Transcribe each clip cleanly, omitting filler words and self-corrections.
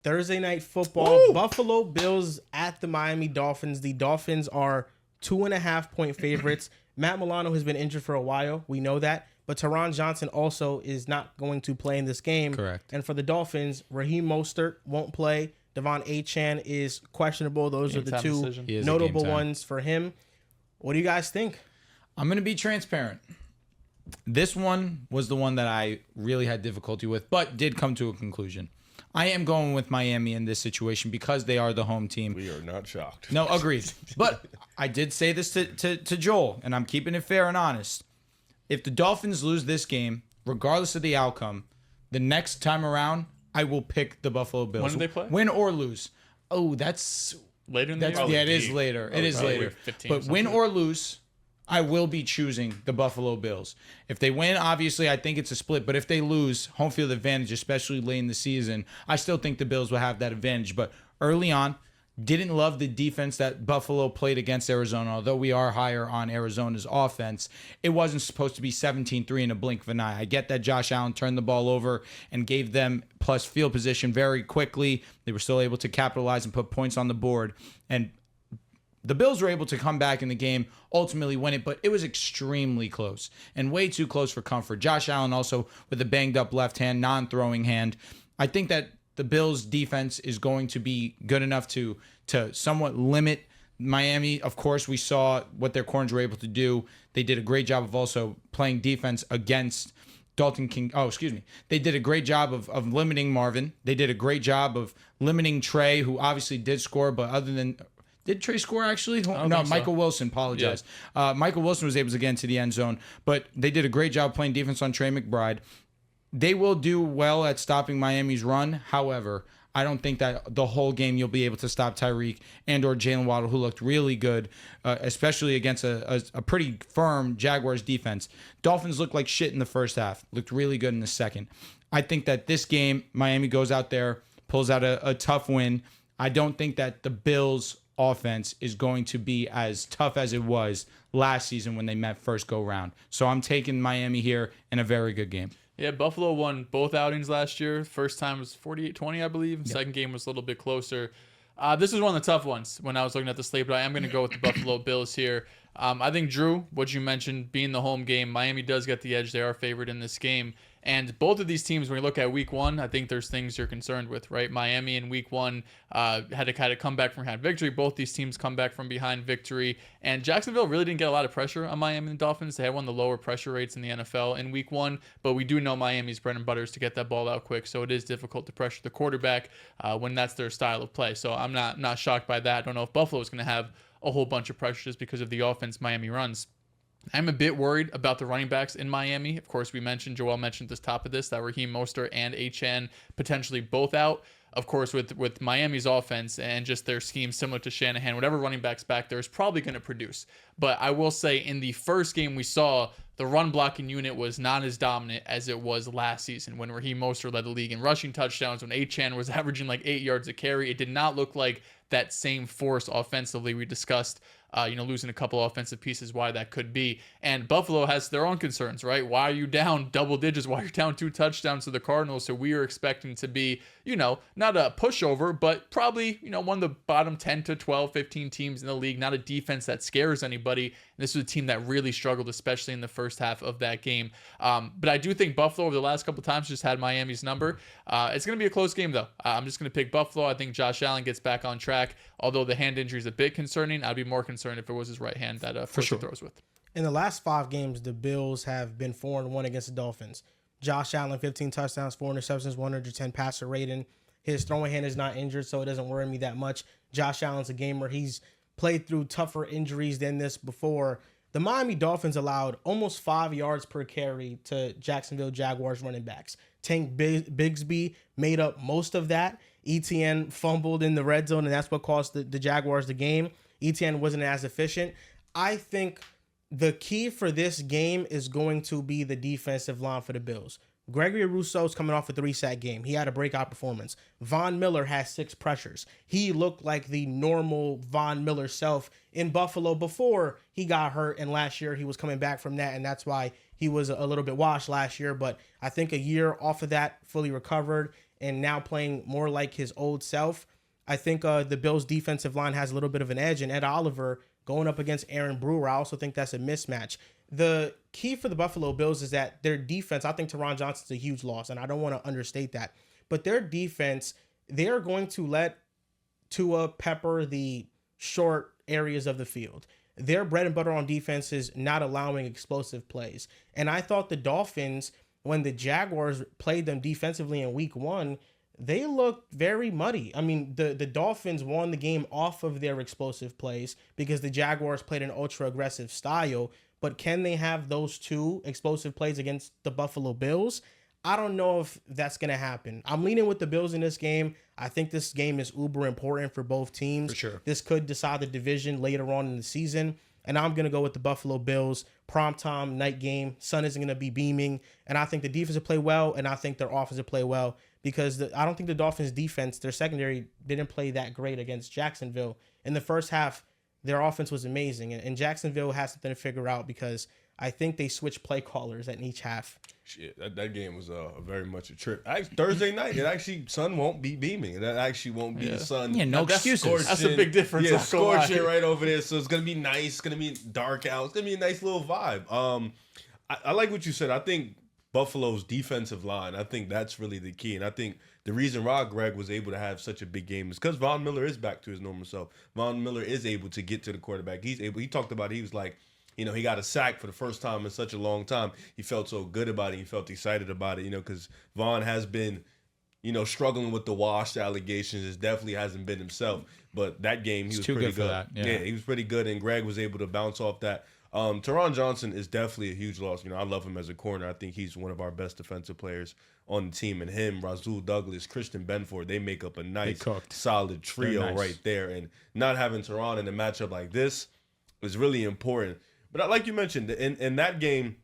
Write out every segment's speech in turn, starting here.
Thursday night football. Woo! Buffalo Bills at the Miami Dolphins. The Dolphins are 2.5-point favorites. Matt Milano has been injured for a while. We know that. But Teron Johnson also is not going to play in this game. Correct. And for the Dolphins, Raheem Mostert won't play. Devon Achane is questionable. Those are the two notable ones for him. What do you guys think? I'm going to be transparent. This one was the one that I really had difficulty with, but did come to a conclusion. I am going with Miami in this situation because they are the home team. We are not shocked. No, agreed. But I did say this to Joel, and I'm keeping it fair and honest. If the Dolphins lose this game, regardless of the outcome, the next time around, I will pick the Buffalo Bills. When do they play? Win or lose. Oh, that's later in the year? Yeah, it is later. It is later. But win or lose, I will be choosing the Buffalo Bills. If they win, obviously, I think it's a split. But if they lose, home field advantage, especially late in the season, I still think the Bills will have that advantage. But early on, didn't love the defense that Buffalo played against Arizona. Although we are higher on Arizona's offense, it wasn't supposed to be 17-3 in a blink of an eye. I get that Josh Allen turned the ball over and gave them plus field position very quickly. They were still able to capitalize and put points on the board. And the Bills were able to come back in the game, ultimately win it, but it was extremely close and way too close for comfort. Josh Allen also with a banged up left hand, non-throwing hand. I think that the Bills' defense is going to be good enough to somewhat limit Miami. Of course, we saw what their corners were able to do. They did a great job of also playing defense against Dalton King. Oh, excuse me. They did a great job of limiting Marvin. They did a great job of limiting Trey, who obviously did score, but other than... Did Trey score actually? No, Michael Wilson. Apologize. Yeah. Michael Wilson was able to get into the end zone, but they did a great job playing defense on Trey McBride. They will do well at stopping Miami's run. However, I don't think that the whole game you'll be able to stop Tyreek and or Jalen Waddle, who looked really good, especially against a pretty firm Jaguars defense. Dolphins looked like shit in the first half. Looked really good in the second. I think that this game, Miami goes out there, pulls out a tough win. I don't think that the Bills' offense is going to be as tough as it was last season when they met first go round. So I'm taking Miami here in a very good game. Yeah, Buffalo won both outings last year. First time was 48-20, I believe. Yep. Second game was a little bit closer. This was one of the tough ones when I was looking at the slate, but I am going to go with the Buffalo Bills here. I think, Drew, what you mentioned, being the home game, Miami does get the edge. They are favored in this game. And both of these teams, when you look at week one, I think there's things you're concerned with, right? Miami in week one had to kind of come back from behind victory. Both these teams come back from behind victory. And Jacksonville really didn't get a lot of pressure on Miami and the Dolphins. They had one of the lower pressure rates in the NFL in week one. But we do know Miami's bread and butter is to get that ball out quick. So it is difficult to pressure the quarterback when that's their style of play. So I'm not shocked by that. I don't know if Buffalo is going to have a whole bunch of pressure just because of the offense Miami runs. I'm a bit worried about the running backs in Miami. Of course, Joel mentioned at the top of this, that Raheem Mostert and Achane potentially both out. Of course, with Miami's offense and just their scheme similar to Shanahan, whatever running back's back there is probably going to produce. But I will say in the first game we saw, the run blocking unit was not as dominant as it was last season when Raheem Mostert led the league in rushing touchdowns, when Achane was averaging like 8 yards a carry. It did not look like that same force offensively. We discussed losing a couple offensive pieces, why that could be. And Buffalo has their own concerns, right? Why are you down double digits? Why are you down 2 touchdowns to the Cardinals? So we are expecting to be, not a pushover, but probably, one of the bottom 10 to 12, 15 teams in the league, not a defense that scares anybody. And this was a team that really struggled, especially in the first half of that game. But I do think Buffalo over the last couple of times just had Miami's number. It's going to be a close game, though. I'm just going to pick Buffalo. I think Josh Allen gets back on track. Although the hand injury is a bit concerning, I'd be more concerned if it was his right hand that he throws with. In the last 5 games, the Bills have been 4-1 against the Dolphins. Josh Allen, 15 touchdowns, 4 interceptions, 110 passer rating. His throwing hand is not injured, so it doesn't worry me that much. Josh Allen's a gamer. He's played through tougher injuries than this before. The Miami Dolphins allowed almost 5 yards per carry to Jacksonville Jaguars running backs. Tank Bigsby made up most of that. ETN fumbled in the red zone, and that's what cost the Jaguars the game. ETN wasn't as efficient. I think the key for this game is going to be the defensive line for the Bills. Gregory Rousseau's coming off a 3-sack game. He had a breakout performance. Von Miller has 6 pressures. He looked like the normal Von Miller self in Buffalo before he got hurt, and last year he was coming back from that, and that's why he was a little bit washed last year. But I think a year off of that, fully recovered, and now playing more like his old self, I think the Bills' defensive line has a little bit of an edge. And Ed Oliver going up against Aaron Brewer, I also think that's a mismatch. The key for the Buffalo Bills is that their defense, I think Teron Johnson's a huge loss, and I don't want to understate that. But their defense, they're going to let Tua pepper the short areas of the field. Their bread and butter on defense is not allowing explosive plays. And I thought the Dolphins, when the Jaguars played them defensively in week 1, they looked very muddy. I mean, the Dolphins won the game off of their explosive plays because the Jaguars played an ultra-aggressive style. But can they have those two explosive plays against the Buffalo Bills? I don't know if that's going to happen. I'm leaning with the Bills in this game. I think this game is uber important for both teams. For sure. This could decide the division later on in the season. And I'm going to go with the Buffalo Bills. Prime time, night game. Sun isn't going to be beaming. And I think the defense will play well, and I think their offense will play well because I don't think the Dolphins' defense, their secondary, didn't play that great against Jacksonville. In the first half, their offense was amazing. And Jacksonville has something to figure out because I think they switched play callers at each half. Shit, that game was very much a trip. Thursday night, sun won't be beaming. That actually won't be the sun. Yeah, no excuses. That's a big difference. Yeah, scorching right over there. So it's gonna be nice. It's gonna be dark out. It's gonna be a nice little vibe. I like what you said. I think Buffalo's defensive line, I think that's really the key. And I think the reason Rod Gregg was able to have such a big game is because Von Miller is back to his normal self. Von Miller is able to get to the quarterback. He talked about it. He was like, he got a sack for the first time in such a long time. He felt so good about it. He felt excited about it, because Von has been, struggling with the washed allegations. It definitely hasn't been himself. But that game, he was too pretty good for that. Yeah, he was pretty good, and Greg was able to bounce off that. Teron Johnson is definitely a huge loss. I love him as a corner. I think he's one of our best defensive players on the team. And him, Rasul Douglas, Christian Benford, they make up a nice, solid trio right there. And not having Teron in a matchup like this is really important. But like you mentioned, in that game,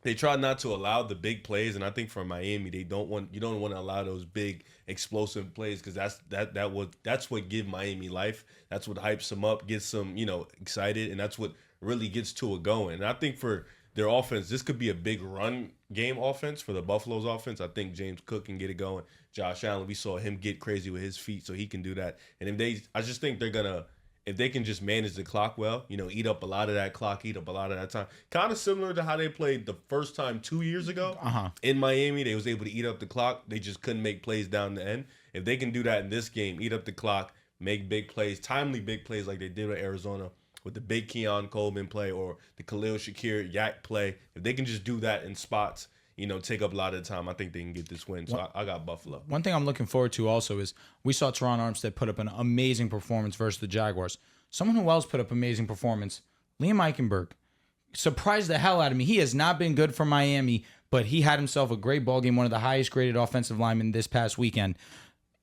they tried not to allow the big plays, and I think for Miami, you don't want to allow those big explosive plays because that's what give Miami life. That's what hypes them up, gets them excited, and that's what really gets Tua going. And I think for their offense, this could be a big run game offense for the Buffalo's offense. I think James Cook can get it going. Josh Allen, we saw him get crazy with his feet, so he can do that. And I just think they're gonna. If they can just manage the clock well, eat up a lot of that clock, eat up a lot of that time. Kind of similar to how they played the first time 2 years ago in Miami. They was able to eat up the clock. They just couldn't make plays down the end. If they can do that in this game, eat up the clock, make big plays, timely big plays like they did with Arizona with the big Keon Coleman play or the Khalil Shakir Yak play, if they can just do that in spots, take up a lot of the time, I think they can get this win. So I got Buffalo. One thing I'm looking forward to also is we saw Teron Armstead put up an amazing performance versus the Jaguars. Someone who else put up amazing performance, Liam Eichenberg. Surprised the hell out of me. He has not been good for Miami, but he had himself a great ball game, one of the highest graded offensive linemen this past weekend.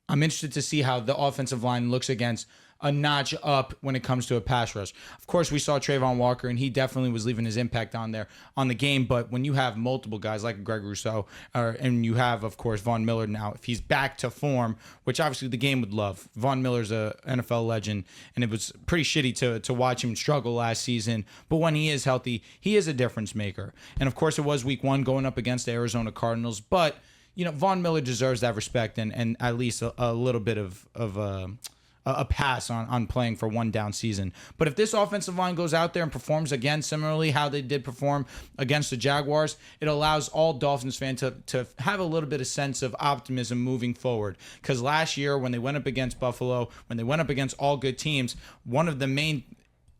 I'm interested to see how the offensive line looks against a notch up when it comes to a pass rush. Of course, we saw Trayvon Walker, and he definitely was leaving his impact on the game. But when you have multiple guys like Greg Rousseau, and you have, of course, Von Miller now, if he's back to form, which obviously the game would love. Von Miller's a NFL legend, and it was pretty shitty to watch him struggle last season. But when he is healthy, he is a difference maker. And of course, it was week 1 going up against the Arizona Cardinals, but Von Miller deserves that respect and at least a little bit of a pass on playing for one down season. But if this offensive line goes out there and performs again similarly how they did perform against the Jaguars, it allows all Dolphins fans to have a little bit of sense of optimism moving forward. Because last year when they went up against Buffalo, when they went up against all good teams, one of the main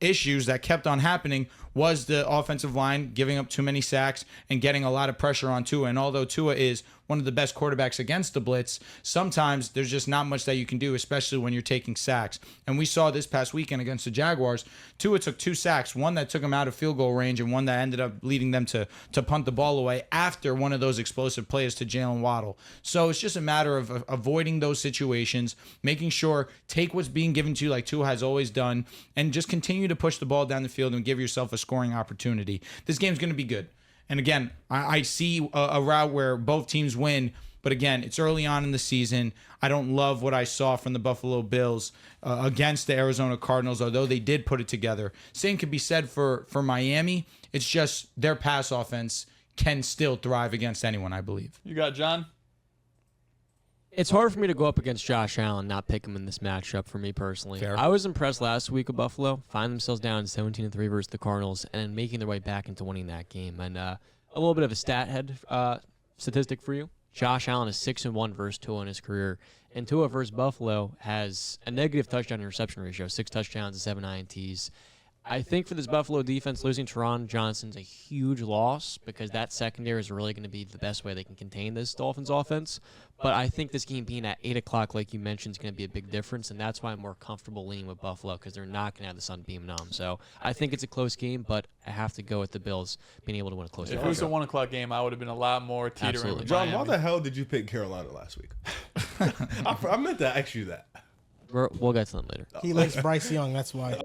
issues that kept on happening was the offensive line giving up too many sacks and getting a lot of pressure on Tua. And although Tua is one of the best quarterbacks against the blitz, sometimes there's just not much that you can do, especially when you're taking sacks. And we saw this past weekend against the Jaguars, Tua took 2 sacks, one that took him out of field goal range and one that ended up leading them to punt the ball away after one of those explosive plays to Jalen Waddle. So it's just a matter of avoiding those situations, making sure take what's being given to you like Tua has always done, and just continue to push the ball down the field and give yourself a scoring opportunity. This game's going to be good. And again, I see a route where both teams win. But again, it's early on in the season. I don't love what I saw from the Buffalo Bills against the Arizona Cardinals, although they did put it together. Same could be said for Miami. It's just their pass offense can still thrive against anyone, I believe. You got John? It's hard for me to go up against Josh Allen and not pick him in this matchup for me personally. Fair. I was impressed last week with Buffalo, find themselves down 17-3 versus the Cardinals, and then making their way back into winning that game. And a little bit of a stat head statistic for you. Josh Allen is 6-1 versus Tua in his career, and Tua versus Buffalo has a negative touchdown interception ratio, 6 touchdowns and 7 INTs. I think for this Buffalo defense, losing Teron Johnson's a huge loss because that secondary is really going to be the best way they can contain this Dolphins offense. But I think this game being at 8 o'clock, like you mentioned, is going to be a big difference, and that's why I'm more comfortable leaning with Buffalo because they're not going to have the sun beaming on them. So I think it's a close game, but I have to go with the Bills being able to win a close game. If it was a 1 o'clock game, I would have been a lot more teetering Absolutely. with John, Miami. why the hell did you pick Carolina last week? I meant to ask you that. We'll get to them later. He likes Bryce Young, that's why.